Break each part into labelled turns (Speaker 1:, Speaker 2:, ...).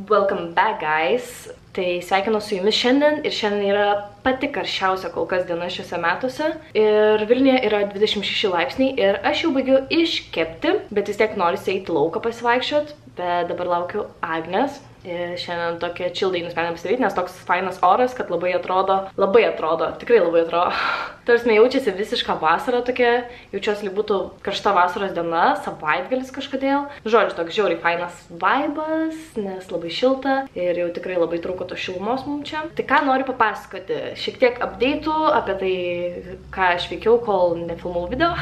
Speaker 1: Welcome back, guys. Tai sveikinu su jumis šiandien ir šiandien yra pati karščiausia kol kas diena šiuose metuose. Ir Vilniuje yra 26 laipsniai ir aš jau baigiu iškepti, bet vis tiek norisi eiti lauką pasivaikščiot, bet dabar laukiu Agnės. Ir šiandien tokia childai nusprendėm pasidaryti, nes toks fainas oras, kad tikrai labai atrodo. Tarsi jaučiasi visišką vasarą tokia, jaučiuosi lyg būtų karšta vasaros diena, savaitgalis kažkodėl. Žodžiu, toks žiauriai fainas vibas, nes labai šilta ir jau tikrai labai trūko to šilumos mums čia. Tai ką noriu papasakoti, šiek tiek update'ų apie tai, ką aš veikiau, kol nefilmau video.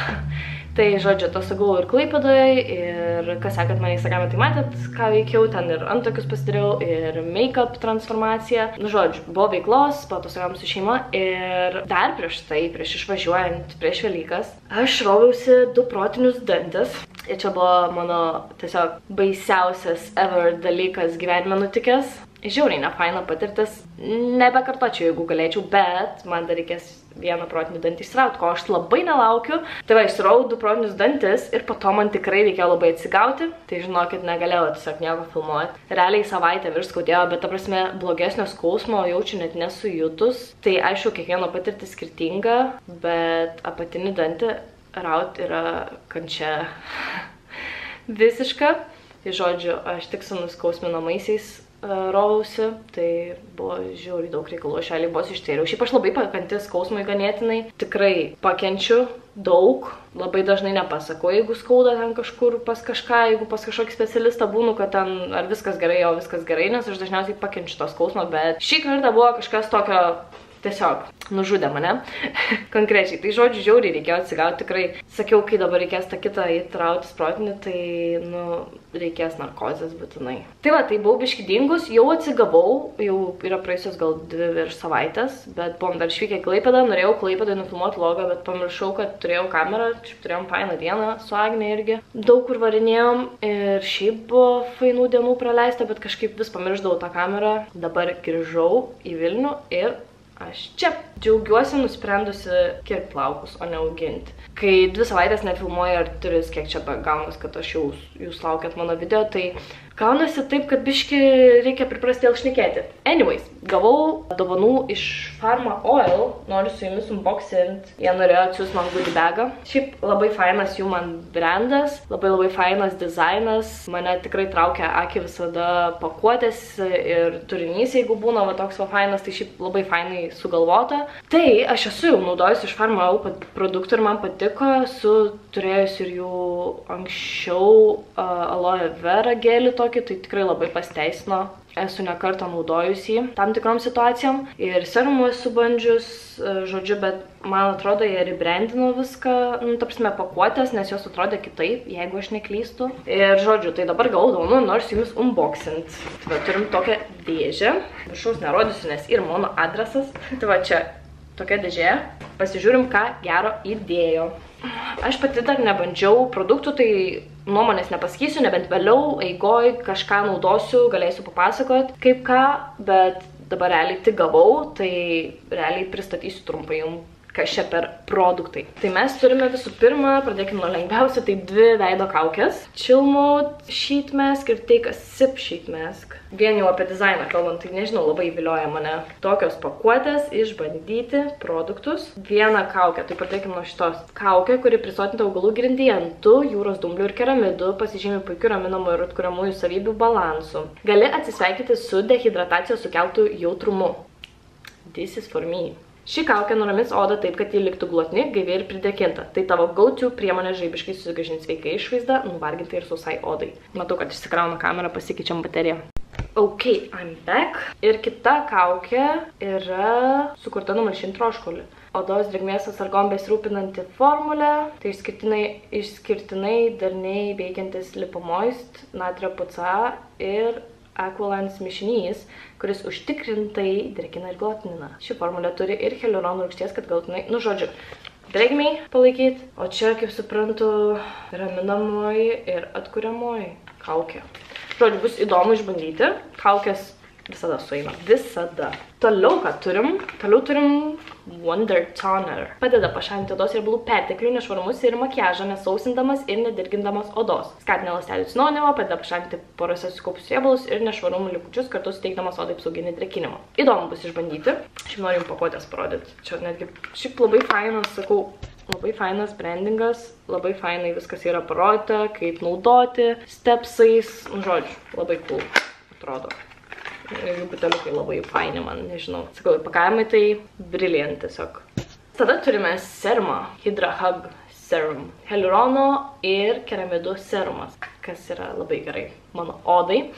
Speaker 1: Tai, žodžiu, atostogavau ir Klaipėdoje, ir kas sekat mane Instagram'e, tai matėt, ką veikiau, ten ir antakius pasidariau, ir make-up transformaciją. Nu, žodžiu, buvo veiklos, paatostogavom su šeima, ir dar prieš tai, prieš išvažiuojant, prieš Velykas, aš roviausi 2 protinius dantis. Ir čia buvo mano tiesiog baisiausias ever dalykas gyvenime nutikęs. Žiauriai nefaina patirtis, nebekartočiau, jeigu galėčiau, bet man dar reikės vieną protinį dantį išsirauti, ko aš labai nelaukiu. Tai va, išsirau 2 protinius dantis ir po to man tikrai reikėjo labai atsigauti. Tai žinokit, negalėjau tiesiog nieko filmuoti. Realiai savaitę virš skaudėjo, bet ta prasme blogesnio skausmo jaučiu net nesujutus. Tai aišku, kiekvieno patirtis skirtinga, bet apatinį dantį raut yra kančia visiška. Tai žodžiu, aš tik su nuskausminamaisiais rovausi, tai buvo žiauriai daug reikalų, aš realiai vos ištėriau. Šiaip aš labai pakanti skausmui ganėtinai, tikrai pakenčiu daug, labai dažnai nepasakau, jeigu skauda ten kažkur pas kažką, jeigu pas kažkokį specialistą būnu, kad ten ar viskas gerai, o viskas gerai, nes aš dažniausiai pakenčiu to skausmą, bet šį kartą buvo kažkas tokio tiesiog nužudė mane, konkrečiai. Tai žodžiu, žiauriai reikėjo atsigauti, tikrai sakiau, kai dabar reikės tą kitą įtrautis protinį, tai, nu, reikės narkozės būtinai. Tai va, tai buvau biškį dingus, jau atsigavau, jau yra praėjusios gal 2 virš savaitės, bet buvom dar išvykę į Klaipėdą, norėjau Klaipėdai nufilmuoti vlogą, bet pamiršau, kad turėjau kamerą, turėjom fainą dieną su Agne irgi. Daug kur varinėjom ir šiaip buvo fainų dienų praleista, bet kažkaip vis pamirždavau tą kamerą. Dabar grįžau į Vilnių ir aš čia džiaugiuosi nusprendusi kirpt plaukus, o ne auginti. Kai 2 savaitės nefilmuoju ar turis, kiek čia gaunas, kad aš jūs laukiat mano video, tai gaunasi taip, kad biški reikia priprasti dėl šnekėti. Anyways, gavau dovanų iš Pharma Oil, noriu su jumis unboxint. Jie norėjo atsiųsti man goodie bagą. Šiaip labai fainas jų man brandas, labai fainas dizainas. Mane tikrai traukia akį visada pakuotės ir turinys, jeigu būna va toks va fainas, tai šiaip labai fainai sugalvota. Tai aš esu jau naudojusi iš Pharma Oil produktų ir man patiko, turėjusi ir jų anksčiau aloe vera gelį tokį, tai tikrai labai pasteisino. Esu ne kartą naudojusi tam tikrom situacijom ir serumų esu bandžius, žodžiu, bet man atrodo, jie rebrandino viską, nu, ta prasme, pakuotės, nes jos atrodė kitaip, jeigu aš neklystu. Ir žodžiu, tai dabar gavau dovanų, nors jumis unboxint. Tai va, turim tokią dėžę, viršaus nerodysiu, nes ir mano adresas. Tai va, čia tokia dėžė, pasižiūrim, ką gero įdėjo. Aš pati dar nebandžiau produktų, tai nuomonės nepasakysiu, nebent vėliau eigoj kažką naudosiu, galėsiu papasakot kaip ką, bet dabar realiai tik gavau, tai realiai pristatysiu trumpai jums, kas čia per produktai. Tai mes turime visų pirma, pradėkime nuo lengviausio, tai 2 veido kaukės. Chill Mode Sheet Mask ir Take a Sip Sheet Mask. Vien jau apie dizainą kalbant, tai nežinau, labai vilioja mane. Tokios pakuotės, išbandyti produktus. Vieną kaukę, tai pradėkime nuo šitos. Kaukė, kuri prisotinta augalų ingredientų, jūros dumblių ir keramidų, pasižymi puikiu raminamųjų ir atkuriamųjų savybių balansu. Gali atsisveikyti su dehidratacijos sukeltų jautrumu. This is for me. Ši kaukė nuramins odą taip, kad ji liktų glotni, gaivi ir pridėkinta. Tai tavo go-to priemonė žaibiškai susigrąžins sveiką išvaizdą, nuvargintai ir sausai odai. Matau, kad išsikrauna kamerą, pasikeičiam bateriją. Ok, I'm back. Ir kita kaukė yra sukurta numalšinti troškulį. Odos drėgmės atsargom besirūpinanti formulė. Tai išskirtinai darniai veikiantis Lipomoist, natrio PCA ir Aqualance mišinys, kuris užtikrintai drėkina ir glotnina. Ši formulė turi ir hialuronų rūgšties, kad galutinai, nu žodžiu, drėgmei palaikyti. O čia, kaip suprantu, raminamoji ir atkuriamoji kaukė. Žodžiu, bus įdomu išbandyti. Kaukės Visada sueina. Visada. Toliau ką turim? Toliau turim Wonder Toner. Padeda pašalinti odos riebalų perteklių, nešvarumus ir makiažą, nesausindamas ir nedirgindamas odos. Skatina ląstelių atsinaujinimą, padeda pašalinti porose susikaupusius riebalus ir nešvarumų likučius, kartu suteikdamas odai apsauginį drėkinimą. Įdomu bus išbandyti. Šiaip noriu jums pakuotės parodyti. Čia netgi šiaip labai fainas, sakau, labai fainas brandingas, labai fainai viskas yra parodyta, kaip naudoti, stepsais, žodžiu, labai cool atrodo. Ir jų buteliukai labai faini man, nežinau. Sakau, įpakavimai tai brilliant tiesiog. Tada turime serumą, Hydra Hug Serum. Hialurono ir keramidų serumas, kas yra labai gerai mano odai.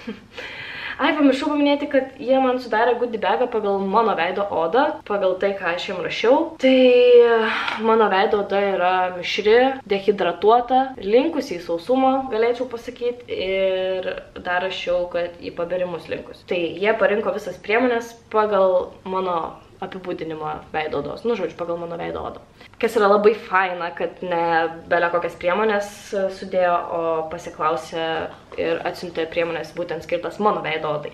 Speaker 1: Ai, pamiršau paminėti, kad jie man sudarė goodie bagą pagal mano veido odą, pagal tai, ką aš jiem rašiau. Tai mano veido oda yra mišri, dehidratuota, linkusi į sausumą, galėčiau pasakyti, ir dar rašiau, kad į paberimus linkus. Tai jie parinko visas priemonės pagal mano apibūdinimą veido odos, nu žodžiu, pagal mano veido odą. Kas yra labai faina, kad ne belia kokias priemonės sudėjo, o pasiklausė ir atsiuntė priemonės būtent skirtas mano veido odai.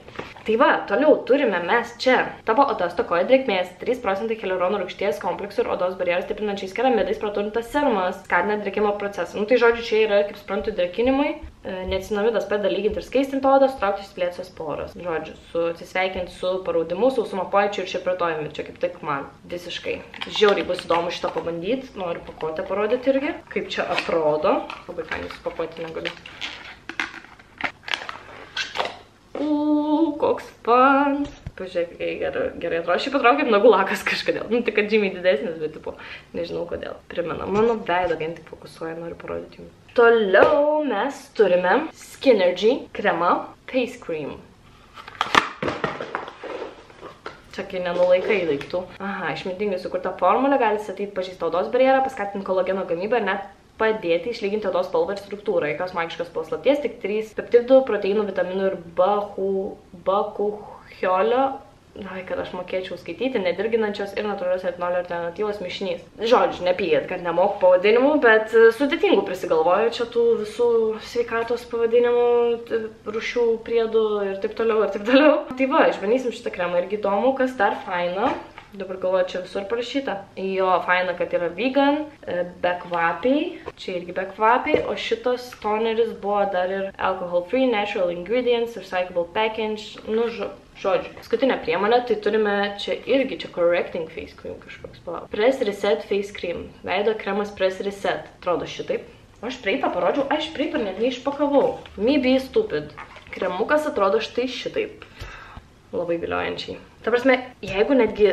Speaker 1: Tai va, toliau turime mes čia. Tavo oda stokoja drėgmės, 3% hialurono rūgšties kompleksų ir odos barjerą stiprinančiais keramidais praturtintas serumas, skatina drėkimo procesą. Nu tai žodžiu, čia yra, kaip suprantu, drėkinimui. Niacinamidas padeda lyginti ir skaistinti odą, sutraukti išsiplėtusias poras. Žodžiu, atsisveikinti su paraudimu, sausumo pojūčiu ir šepretojumi. Čia kaip tik man visiškai. Žiauriai bus įdomu šitą pabandyti. Noriu pakuotę parodyti irgi, kaip čia atrodo. Labai fainai supakuoti negaliu. Koks fan. Pažiūrėk, gerai atrodo. Šiaip atrodo kaip nagų lakas kažkodėl. Nu, tik kad žymiai didesnis, bet tipo, nežinau kodėl. Primena, mano veidą vien tik fokusuoja, noriu parodyti jums. Toliau mes turime Skinergy kremą Face Cream. Čia kai nenulaikai daiktų. Aha, išmintingai sukurta formulė gali statyti pažeistą odos barjerą, paskatinti kolageno gamybą ir net padėti išlyginti odos spalvą ir struktūrą. Jokios magiškos paslapties, tik 3 peptidų, proteinų, vitaminų ir bakuchiolio, kad aš mokėčiau skaityti, nedirginančios ir natūralios retinolio alternatyvos mišinys. Žodžiu, nepijat, kad nemoku pavadinimų, bet sudėtingų prisigalvoju čia tų visų sveikatos pavadinimų, rūšių, priedų ir taip toliau ir taip toliau. Tai va, išbandysim šitą kremą irgi įdomu, kas dar faina. Dabar galvoju, čia visur parašyta. Jo, faina, kad yra vegan, bekvapiai, čia irgi bekvapiai, o šitas toneris buvo dar ir alcohol free, natural ingredients, recyclable package, nu žodžiu. Paskutinė priemonė, tai turime čia irgi, čia correcting face cream kažkoks, palauk. Press Reset face cream, veido kremas Press Reset, atrodo šitaip. Aš praeitą parodžiau, aš praeitą net neišpakavau. Me be stupid. Kremukas atrodo štai šitaip. Labai viliojančiai. Ta prasme, jeigu netgi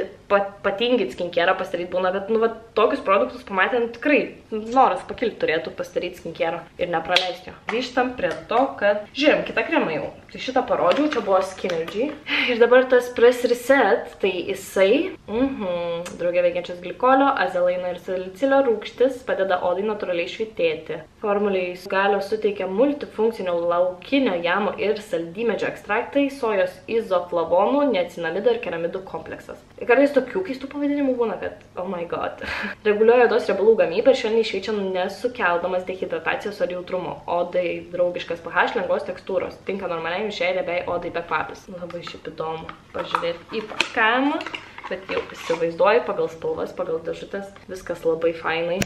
Speaker 1: patingit skinkerą pasidaryti būna, bet nu, va, tokius produktus pamatėm tikrai noras pakilti turėtų pasidaryti skinkerą ir nepraleisti jo. Grįžtam prie to, kad žiūrėjom kitą kremą jau. Tai šitą parodžiau, čia buvo Skinergy. Ir dabar tas Press Reset, tai jisai, drauge veikiančias glikolio, azelaino ir salicilio rūgštis padeda odai natūraliai švytėti. Formuliai galios suteikia multifunkcinio laukinio jamo ir saldymedžio ekstraktai, sojos izoflavonų, niacinamido ir keramidų kompleksas. Ir kartais tokių keistų pavadinimų būna, kad oh my god. Reguliuoja odos riebalų gamybą ir švelniai šveičia nesukeldamas dehidratacijos ar jautrumo. Odai draugiškas pH, lengvos tekstūros. Tinka normaliai mišriai riebiai odai be kvapis. Labai šiaip įdomu pažiūrėti į pakavimą, bet jau įsivaizduoju pagal spalvas, pagal dažutės. Viskas labai fainai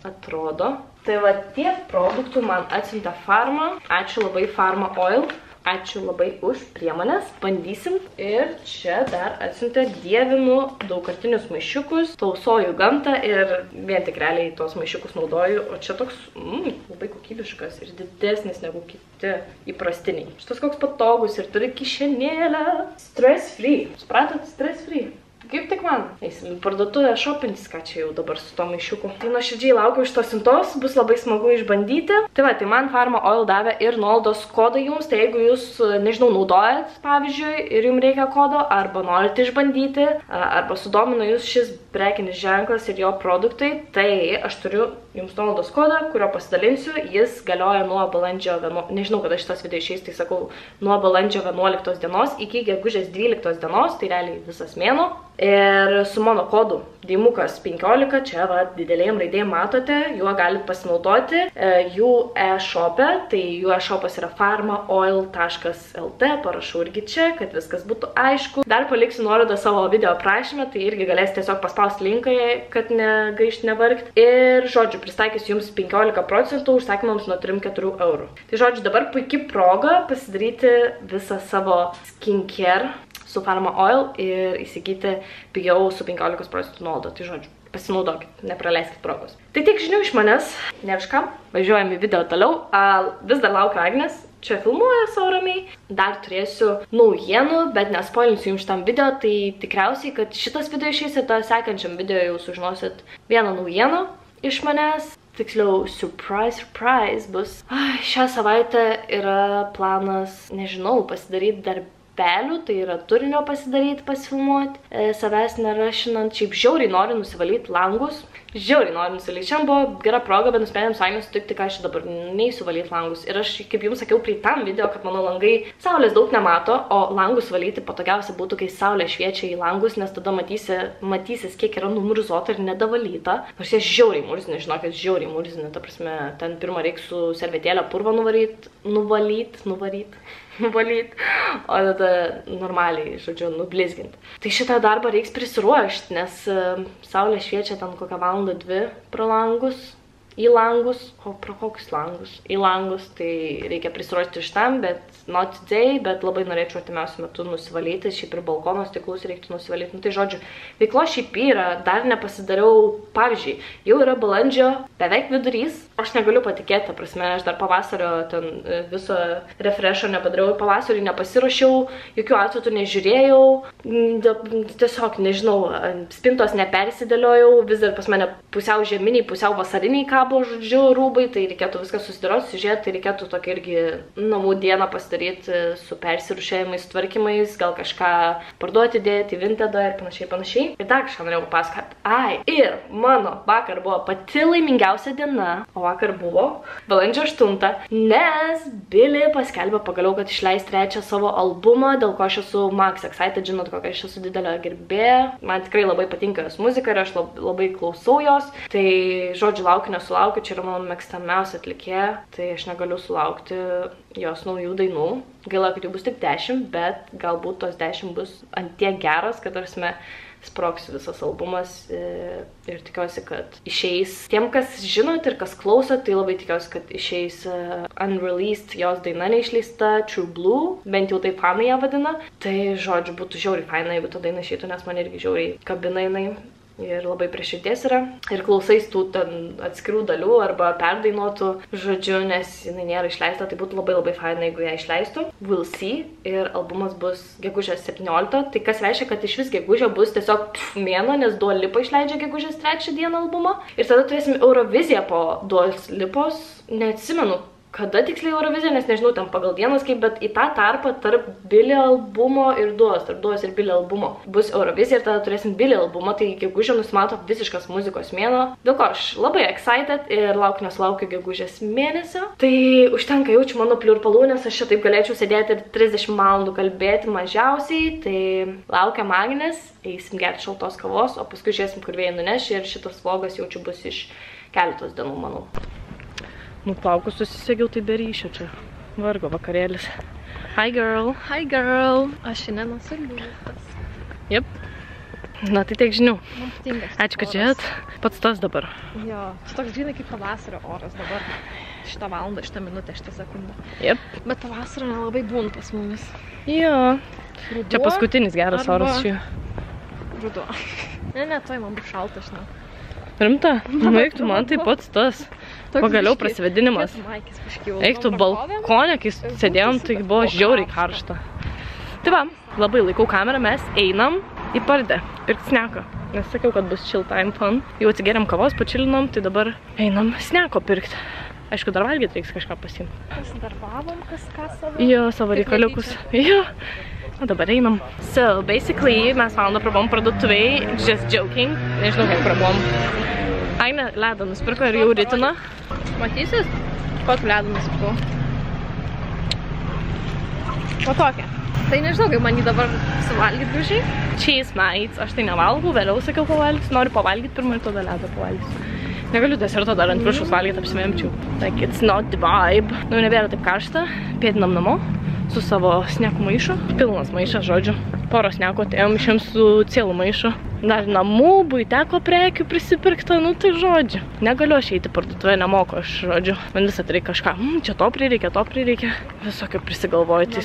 Speaker 1: atrodo. Tai va, tiek produktų man atsiuntė Pharma. Ačiū labai Pharma Oil. Ačiū labai už priemonės, bandysim. Ir čia dar atsiuntė dievinu daugkartinius maišiukus, tausoju gamtą ir vien tik realiai tuos maišiukus naudoju, o čia toks labai kokybiškas ir didesnis negu kiti įprastiniai. Šitas koks patogus ir turi kišenėlę. Stress free. Supratot? Stress free. Kaip tik man. Eisim į parduotuvę šopintis, ką čia jau dabar su to maišiuku. Tai nuoširdžiai laukiu iš tos siuntos, bus labai smagu išbandyti. Tai va, tai man Pharma Oil davė ir nuolaidos kodą jums, tai jeigu jūs, nežinau, naudojat, pavyzdžiui, ir jums reikia kodo, arba norite išbandyti, arba sudomino jūs šis prekinis ženklas ir jo produktai, tai aš turiu jums nuolaidos kodą, kurio pasidalinsiu, jis galioja nuo balandžio 11, nežinau, kada šitas video išeis, tai sakau, nuo balandžio 11 dienos iki gegužės 12 dienos, tai realiai visas mėnuo. Ir su mano kodu Deimukas 15, čia va, didelėm raidėm matote, juo galite pasinaudoti jų e-shop'e, tai jų e-shop'as yra pharmaoil.lt, parašau irgi čia, kad viskas būtų aišku. Dar paliksiu nuorodą savo video aprašymę, tai irgi galėsite tiesiog paspausti linką, kad negaišt nevargt. Ir, žodžiu, pristaikysiu jums 15% užsakymams nuo 3-4 eurų. Tai, žodžiu, dabar puikia proga pasidaryti visą savo skincare su Pharma Oil ir įsigyti pigiau su 15% nuolaida. Tai žodžiu, pasinaudokit, nepraleiskit progos. Tai tiek žinių iš manęs, ne kažkam, važiuojam į video toliau. Vis dar laukiu Agnės, čia filmuoja savo ramiai. Dar turėsiu naujienų, bet nespoilinsiu jums šitam video, tai tikriausiai, kad šitas video išeis ir sekančiam video jau sužinosit vieną naujieną iš manęs. Tiksliau, surprise bus. Šią savaitę yra planas, nežinau, pasidaryti darbelių, tai yra turinio pasidaryti, pasifilmuoti, savęs nerašinant, šiaip žiauriai noriu nusivalyti langus. Žiauriai noriu nusivalyti. Šiandien buvo gera proga, bet nusprendėm su Agne sutikti, ką aš dabar neįsiu valyti langus. Ir aš, kaip jums sakiau prie tam video, kad mano langai saulės daug nemato, o langus valyti patogiausia būtų, kai saulė šviečia į langus, nes tada matysis, kiek yra numurzuota ir nedavalyta. Nors jie žiauriai murzini, žinokit, žiauriai murzini. Ta prasme, ten pirmą reikia su servetėlę purvą nuvalyt, o tada normaliai, žodžiu, nublizginti. Tai šitą darbą reiks prisiruošti, nes saulė šviečia ten kokią valandą 2 pro langus, į langus, o pro kokius langus? Į langus, tai reikia prisiruošti šitam, bet not today, bet labai norėčiau artimiausiu metu nusivalyti, šiaip ir balkono stiklus reiktų nusivalyti. Nu, tai žodžiu, veiklo šiaip yra, dar nepasidariau, pavyzdžiui, jau yra balandžio beveik vidurys, aš negaliu patikėti, ta prasme, aš dar pavasario ten viso refresho nepadariau, pavasarį nepasiruošiau, jokių atvetų nežiūrėjau, tiesiog, nežinau, spintos nepersidėliojau, vis dar pas mane pusiau žieminiai, pusiau vasariniai kabo, žodžiu, rūbai, tai reikėtų viską susidėlioti, sužiūrėti, tai reikėtų tokį irgi namų dieną pasidaryti su persirušėjimais, tvarkymais, gal kažką parduoti, dėti į Vintedą ir panašiai. Ir dar kažką norėjau papasakoti. Ir mano vakar buvo pati laimingiausia diena, o vakar buvo balandžio 8, nes Billy paskelbė pagaliau, kad išleis 3 savo albumą, dėl ko aš esu Max Excited, žinot, kokia aš esu didelė gerbėja. Man tikrai labai patinka jos muzika ir aš labai klausau jos. Tai, žodžiu, laukiu, nesulaukiu, čia yra mano mėgstamiausia atlikėja, tai aš negaliu sulaukti jos naujų dainų. Gaila, kad jų bus tik 10, bet galbūt tos 10 bus ant tiek geras, kad tarsime sprogs visas albumas ir tikiuosi, kad išeis. Tiem, kas žinot ir kas klausot, tai labai tikiuosi, kad išeis unreleased jos daina neišleista, True Blue, bent jau taip fanai ją vadina. Tai, žodžiu, būtų žiauriai faina, jeigu ta daina išeitų, nes man irgi žiauriai kabina jinai. Ir labai prie širdies yra. Ir klausais tų ten atskirų dalių arba perdainuotų, žodžiu, nes jinai nėra išleista, tai būtų labai faina, jeigu ją išleistų. We'll see. Ir albumas bus gegužės 17, tai kas reiškia, kad iš vis gegužė bus tiesiog mėnuo, nes Dua Lipa išleidžia gegužės 3 dieną albumą. Ir tada turėsim Euroviziją po Dua Lipos, neatsimenu, kada tiksliai Eurovizija, nes nežinau ten pagal dienas kaip, bet į tą tarpą tarp Billy albumo ir Duos, tarp Duos ir Billy albumo bus Eurovizija ir tada turėsim Billy albumą, tai gegužė nusimato visiškas muzikos mėnuo. Dėl ko aš labai excited ir laukiu, nesulaukiu gegužės mėnesio. Tai užtenka jaučiu mano pliurpalų, nes aš šitaip galėčiau sėdėti ir 30 valandų kalbėti mažiausiai. Tai laukiam Agnės, eisim gerti šaltos kavos, o paskui žiūrėsim, kur vėjai nuneš ir šitas vlogas jaučiu bus iš keletos dienų, manau. Nu, plaukus susisegiau, tai be ryšio čia. Vargo vakarėlis. Hi girl. Hi girl. Aš šiandien esu liūtas. Jep. Na, tai tiek žinių.
Speaker 2: Man patinka šitas
Speaker 1: ačiū, kad žiūrėt. Pats tas dabar.
Speaker 2: Jo, čia toks žinai kaip pavasario oras dabar. Šitą valandą, šitą minutę, šitą sekundę.
Speaker 1: Jep.
Speaker 2: Bet pavasario nelabai būna pas mumis.
Speaker 1: Jo.
Speaker 2: Ruduo,
Speaker 1: čia paskutinis geras oras čia.
Speaker 2: Ruduo. Ne, toj man bus šalta, žinau.
Speaker 1: Rimta? Eiktų man tai pats tas. Pagaliau prasivedinimas. Eiktų balkonė, kai sėdėjom, tai buvo žiauriai karšta. Tai va, labai laikau kamerą, mes einam į Pardę, pirkti sneko. Nes sakiau, kad bus chill time fun. Jau atsigeriam kavos, pačilinom, tai dabar einam sneko pirkti. Aišku, dar valgyti reiks kažką pasiimti.
Speaker 2: Pasidarbavom kažką savo?
Speaker 1: Jo, savo reikaliukus. Jo. O dabar einam. So, basically, mes valandą prabom parduotuviai, just joking. Nežinau, kiek prabom. Agne ledą nusipirko ir jau rytina. Matysis? Kokį ledą nusipirko? O tokia. Tai nežinau, kaip man jį dabar suvalgyti gražiai. Cheese mates. Aš tai nevalgau, vėliau sakiau pavalgyti. Noriu pavalgyti pirmą ir tada ledą pavalgyti. Negaliu deserto dar ant viršus valgyti, apsimemčiau. Like, it's not the vibe. Nu, nebėra taip karšta. Pėdinam namo su savo sneku maišu. Pilnas maišas, žodžiu. Porą sneko, atėjom išėm su cėlų maišu. Dar namų, buiteko prekių prisipirkta, nu tai žodžiu. Negaliu aš eiti parduotuvę, nemoku aš, žodžiu. Man visą tai reikia kažką, čia to prireikia. Visokio prisigalvoti.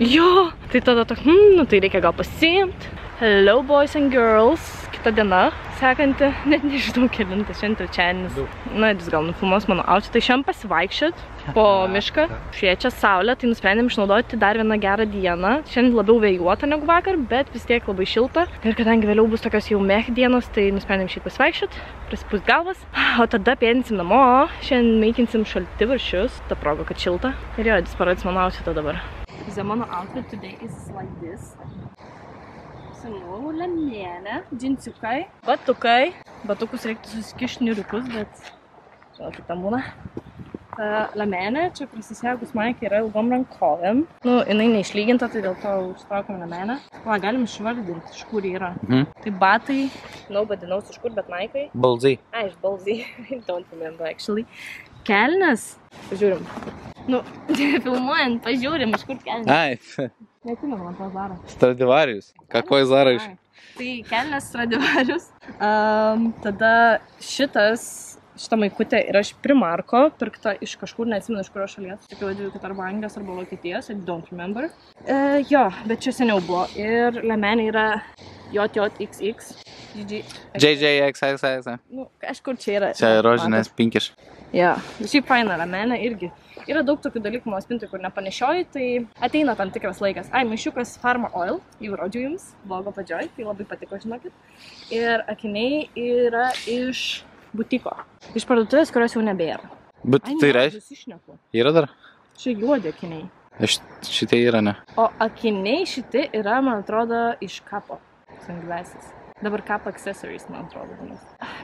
Speaker 1: Jo, tai tada toks, nu tai reikia gal pasiimti. Hello boys and girls. Kita diena, sekanti, net nežinau kelintas, šiandien trečiadienis. Na, jis gal nufilmuos mano outfitą. Tai šiandien pasivaikščiot po mišką. Šviečia saulė, tai nusprendėm išnaudoti dar vieną gerą dieną. Šiandien labiau vėjuota negu vakar, bet vis tiek labai šilta. Ir kadangi vėliau bus tokios jau mech dienos, tai nusprendėm šiaip pasivaikščiot, prasipūst galvas. O tada pėdinsim namo, šiandien meikinsim šaltibarščius, ta proga, kad šilta. Ir jo, jis parodys mano outfitą dabar. Mano outfit today is like this. Senų lemėlė, džinsiukai, batukai. Batukus reiktų susikišti niuriukus, bet žinau, kaip tam būna. Lemėlė, čia prisisegus maikė yra ilgom rankovėm. Nu, jinai neišlyginta, tai dėl to užtraukiam lemėlę. Va, galim išvardinti, iš kur yra. Tai batai, nobody knows iš kur, bet maikai.
Speaker 3: Balzai.
Speaker 1: Iš Balzai. Don't remember, actually. Kelnes. Pažiūrim. Nu, filmuojant, pažiūrim, iš kur kelnes.
Speaker 3: Ai.
Speaker 1: Neatsimenu, man to Zara.
Speaker 3: Stradivarius. Какой Zara iš?
Speaker 1: Tai kelnes Stradivarius. Tada šita maikutė yra iš Primarko, pirkta iš kažkur, neatsimenu iš kurio šalies. Tikiu, kad arba Anglijos, arba Vokietijos, I don't remember. Jo, bet čia seniau buvo. Ir lemenė yra JJXX.
Speaker 3: JJXXX.
Speaker 1: Nu, kažkur čia yra.
Speaker 3: Čia rožinės pinkiš.
Speaker 1: Jo, šiaip faina lemenė irgi. Yra daug tokių dalykų mano spintai, kur nepanešioji, tai ateina tam tikras laikas. Maišiukas Pharma Oil, jau rodžiu jums, vlogo padžioj, tai labai patiko, žinokit. Ir akiniai yra iš butiko. Iš parduotuvės, kurios jau nebėra.
Speaker 3: Bet tai reiškia? Yra dar?
Speaker 1: Čia juodi akiniai.
Speaker 3: Šitie yra, ne?
Speaker 1: O akiniai šitie yra, man atrodo, iš Kapo. Sunglasses. Dabar Kapo accessories, man atrodo.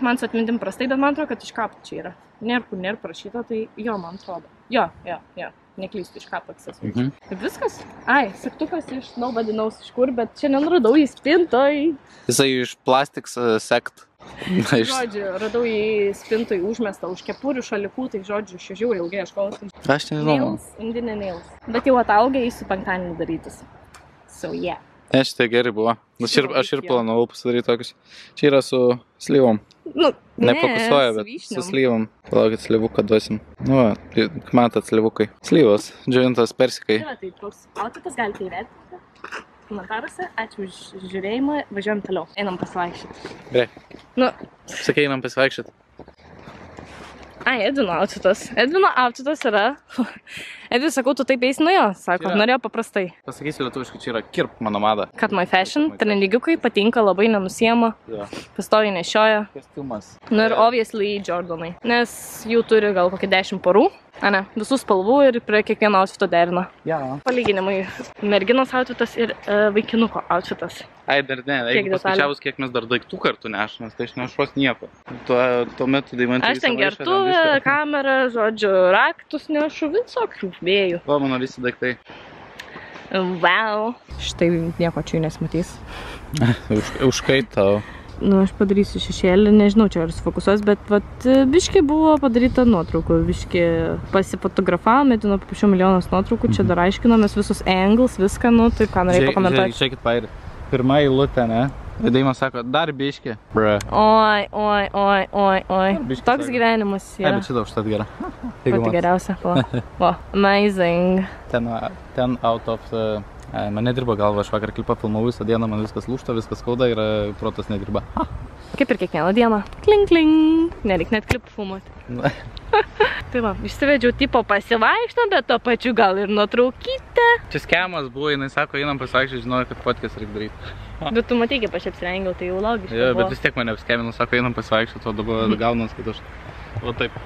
Speaker 1: Man su atmintim prastai, bet man atrodo, kad iš Kapo čia yra. Nėra parašyta, tai jo, man atrodo. Jo. Neklystu, iš Kapo accessories. Ir viskas? Saktukas iš nobody knows iš kur, bet šiandien radau jį spintoj. Jisai iš Plastics Sect. Žodžiu, radau jį spintoj užmestą už kepurių šalikų, tai žodžiu, žiūri ilgai ieškojau.
Speaker 3: Aš nežinau.
Speaker 1: Indinė nails. Bet jau ataugė jį su penktadienį darytis. So yeah.
Speaker 3: Ne, šitai gerai buvo. Aš ir planavau pasidaryti tokius. Čia yra su slyvom.
Speaker 1: Nu,
Speaker 3: nefokusuoja, bet su slyvom. Palaukit, slyvuką duosim. Nu, matot slyvukai. Slyvos, džiovintos persikai.
Speaker 1: Tai toks outfitas galite įvertinti komentaruose. Ačiū už žiūrėjimą. Važiuojam toliau. Einam pasivaikščioti.
Speaker 3: Gerai.
Speaker 1: Nu.
Speaker 3: Sakai, einam pasivaikščioti.
Speaker 1: Edvino outfitas. Edvino outfitas yra. Edvi, sakau, tu taip eisi, nu jo, sako, norėjo paprastai.
Speaker 3: Pasakysiu lietuviškai, čia yra kirp mano mada.
Speaker 1: Cut my fashion, treningiukai patinka, labai nenusiema, pastoviai nešioja.
Speaker 3: Kostiumas.
Speaker 1: Nu ir obviously Jordanai, nes jų turi gal kokį 10 porų. Ne, visų spalvų ir prie kiekvieno outfito derina. Palyginimai, merginos outfitas ir vaikinuko outfitas.
Speaker 3: Dar ne, jeigu paskaičiavus, kiek mes dar daiktų kartu nešamės, tai aš nešuos nieko. Tuo metu Daimantė
Speaker 1: aš ten gertuvę, kamerą, žodžiu, raktus nešu, visokių vėjų.
Speaker 3: O, mano visi daiktai.
Speaker 1: Wow. Štai nieko čia nesmatys.
Speaker 3: Užkaitau.
Speaker 1: Nu, aš padarysiu šešėlį, nežinau, čia ar sufokusuos, bet biški buvo padaryta nuotraukų, biški pasifotografavome, Edvino paprašiau milijonas nuotraukų, čia dar aiškinomės visus angles, viską, nu, taip, ką norėjai pakomentuoti.
Speaker 3: Žiūrėkit, pair, pirma eilutė, ne? Daimas sako, dar biški.
Speaker 1: Oi. Toks gyvenimas yra.
Speaker 3: Bet šitą užtat gera.
Speaker 1: Pati geriausia, va. Amazing.
Speaker 3: 10 out of... Man nedirba galva, aš vakar klipą filmavau visą dieną, man viskas lūžta, viskas skauda ir protas nedirba.
Speaker 1: Kaip ir kiekvieną dieną. Kling. Nereik net klipą filmuoti. Tai va, išsivedžiau tipo pasivaikštą, bet to pačiu gal ir nuotraukytę.
Speaker 3: Čia skemas buvo, jinai sako, einam pasivaikščioti, žinojo, kad podcast reikia daryti.
Speaker 1: Bet tu matei, kaip aš apsirengiau, tai jau logiškai
Speaker 3: buvo. Bet vis tiek mane apskemino, sako, einam pasivaikščioti, o dabar gaunant, kad aš taip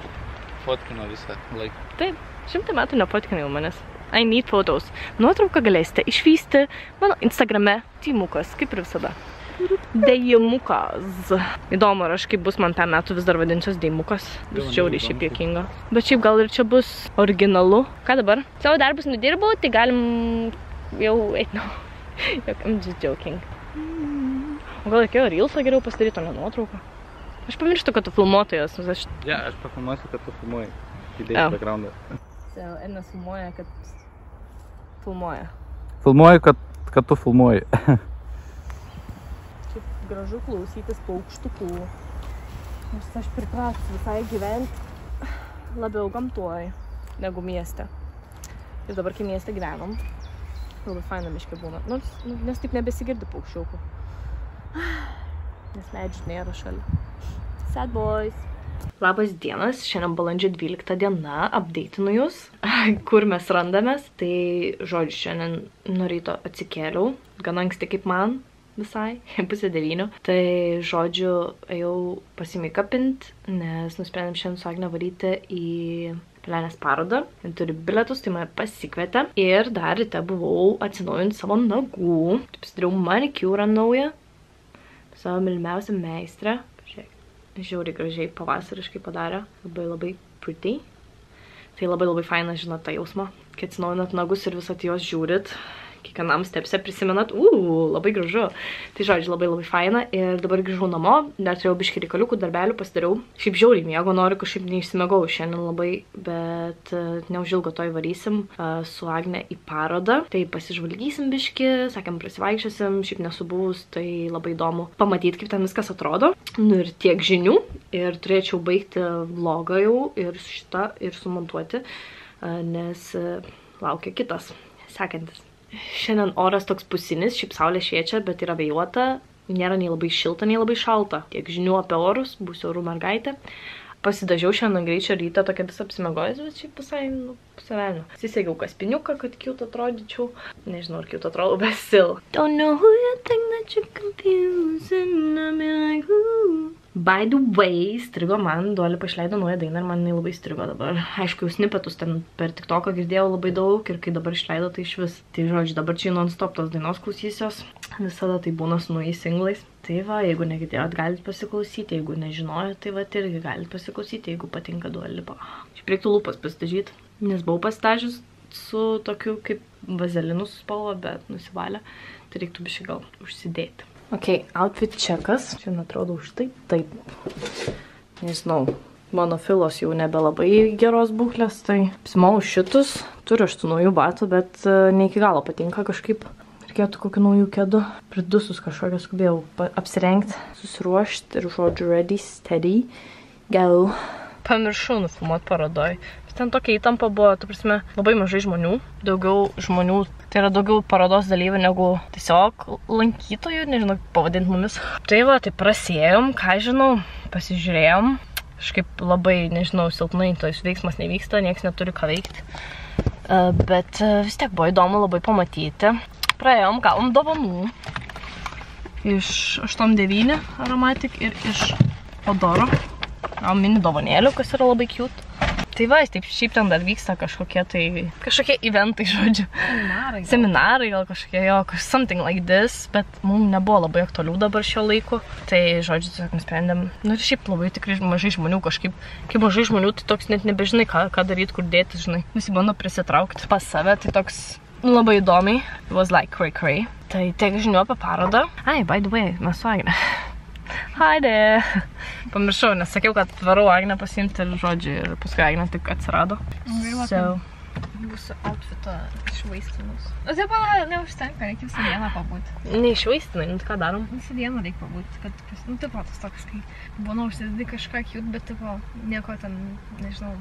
Speaker 3: fotkino visą laiką.
Speaker 1: Taip, 100 metų nepotkinau manęs. I need photos. Nuotrauką galėsite išvysti mano Instagrame Timukas, kaip ir visada. Deimukas. Įdomu, ar aš kaip bus man 5 metų vis dar vadinčios Deimukas. Bus žiauriai šiaip juokinga. Bet šiaip gal ir čia bus originalu. Ką dabar? Savo darbus nudirbau, tai galim jau eiti. I'm just joking. O gal reikėjo reelsą geriau pasidaryti, o ne nuotrauką? Aš pamirštu, kad tu filmuotojas. Aš
Speaker 3: pafilmuosiu, kad tu filmuoji. Įdėti backgroundą.
Speaker 1: Ednas filmuoja, kad filmuoja.
Speaker 3: Filmuoju, kad tu filmuoji.
Speaker 1: Šiaip gražu klausytis paukštukų. Aš pripratus visai gyventi labiau gamtuoj negu mieste. Ir dabar, kai mieste gyvenom, labai faina miške būna. Nes taip nebesigirdi paukščiukų. Nes medžių nėra šalia. Sad boys. Labas dienas, šiandien balandžio 12 diena, update'inu jūs, kur mes randamės. Tai, žodžiu, šiandien nuo ryto atsikėliau, gana anksti kaip man, visai, 8:30. Tai, žodžiu, ėjau pasimikapint, nes nusprendėm šiandien su Agne varyti į Pelenės parodą. Jis turi bilietus, tai mane pasikvietė. Ir dar ryte buvau atsinaujinti savo nagų. Pasidariau manikiūrą naują, savo mylimiausią meistrę. Žiauriai gražiai pavasariškai padarė, labai pretty. Tai labai faina, žinot, tą jausmą, kai atsinaujinat nagus ir visat juos žiūrit, kiekvienam stepse prisimenat, labai gražu. Tai žodžiu, labai faina. Ir dabar grįžau namo, dar turėjau biškį reikaliukų, darbelių pasidariau. Šiaip žiauriai miego, noriu kažkaip neišsimegau šiandien labai, bet neužilgo to įvarysim su Agne į parodą. Tai pasižvalgysim biškį, sakėm, prasivaikščiosim, šiaip nesu buvus, tai labai įdomu pamatyti, kaip ten viskas atrodo. Nu ir tiek žinių, ir turėčiau baigti vlogą jau ir šitą, ir sumontuoti, nes laukia kitas, sekantis. Šiandien oras toks pusinis, šiaip saulė šviečia, bet yra vėjuota, nėra nei labai šilta, nei labai šalta. Tiek žinių apie orus, būsiu orų mergaitė. Pasidažiau šiandien greičio rytą, tokia vis apsimegojus, bet šiaip visai, pusiavelnio. Įsisegiau kaspiniuką, kad cute atrodyčiau. Nežinau, ar cute atrodo, bet still. Don't know who you think that you're confusing, I mean like who? By the way, strigo man, Duali išleido naują dainą ir man labai strigo dabar. Aišku, jau snipetus ten per TikToką girdėjau labai daug ir kai dabar išleido, tai iš vis. Tai žodžiu, dabar čia non-stop tos dainos klausysios. Visada tai būna su naujais singlais. Tai va, jeigu negirdėjot, galite pasiklausyti. Jeigu nežinojot, tai va, irgi galite pasiklausyti, jeigu patinka Dua Lipa. Šiaip reiktų lūpas pasidažyti, nes buvau pasidažius su tokiu kaip vazelinu spalva, bet nusivalė. Tai reiktų biškai gal užsidėti. Ok, outfit čekas. Šiandien atrodo už tai taip. Nežinau, mano filos jau nebelabai geros būklės, tai apsimau šitus. Turiu 8 naujų batų, bet ne iki galo patinka kažkaip. Reikėtų kokių naujų kėdų. Pridusus kažkokią skubėjau apsirengti, susiruošti ir žodžiu ready, steady, go. Pamiršau nufilmuoti parodoj. Ten tokia įtampa buvo, tu prasme, labai mažai žmonių, daugiau žmonių, tai yra daugiau parodos dalyvių negu tiesiog lankytojų, nežinau, pavadinti mumis. Tai va, tai prasėjom, ką žinau, pasižiūrėjom, kažkaip labai, nežinau, silpnai, tos veiksmas nevyksta, nieks neturi ką veikti, bet vis tiek buvo įdomu labai pamatyti. Praėjom, gavom dovanų iš 8-9 Aromatic ir iš Odoro, gavom mini dovanėlių, kas yra labai cute. Tai va, taip šiaip ten dar vyksta kažkokie eventai, žodžiu. Seminarai gal kažkokie, jo, something like this, bet mums nebuvo labai aktualių dabar šio laiku. Tai, žodžiu, tiesiog nusprendėm, nu ir šiaip labai tikrai mažai žmonių kažkaip, kai mažai žmonių, tai toks net nebežinai, ką daryti, kur dėti, žinai. Visi bando prisitraukti pas save, tai toks labai įdomiai. It was like cray. Tai tiek žinių apie parodą. Ai, by the way, mes su Agne. Hi there! Pamiršau, nes sakiau, kad varau Agnę pasiimti ir žodžiu, ir paskui Agnė tik atsirado.
Speaker 2: So. Būsiu outfito išvaistinus. O taip, neužtenka, reikia visą dieną pabūti.
Speaker 1: Neišvaistinai, nu tai ką darom?
Speaker 2: Visą dieną reikia pabūti, kad, nu taip pat toks, kai būna užsidedi kažką cute, bet tipo, nieko ten, nežinau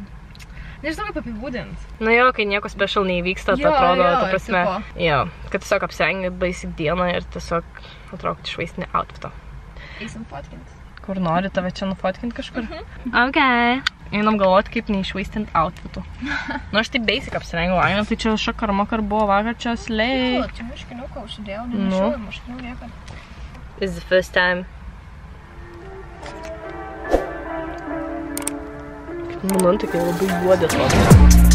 Speaker 2: kaip apibūdint. Na jo, kai nieko special neįvyksta, tai atrodo, ta prasme, jo, kad tiesiog apsirengi basic dieną ir tiesiog atrodo, kad išvaistinį outfitą. Eisim fotkinti.
Speaker 1: Kur nori tave čia nufotkinti kažkur? Ok. Einam galvoti, kaip neišvaistinti outfitų. Nu, aš taip basic apsirengiau, Aina, tai čia šakar buvo vakar, čia slei.
Speaker 2: Čia muškiniuką užsidėjau, nenešiau muškinių niekad.
Speaker 1: This is the first time. Momentai, kai labai juodi atrodo.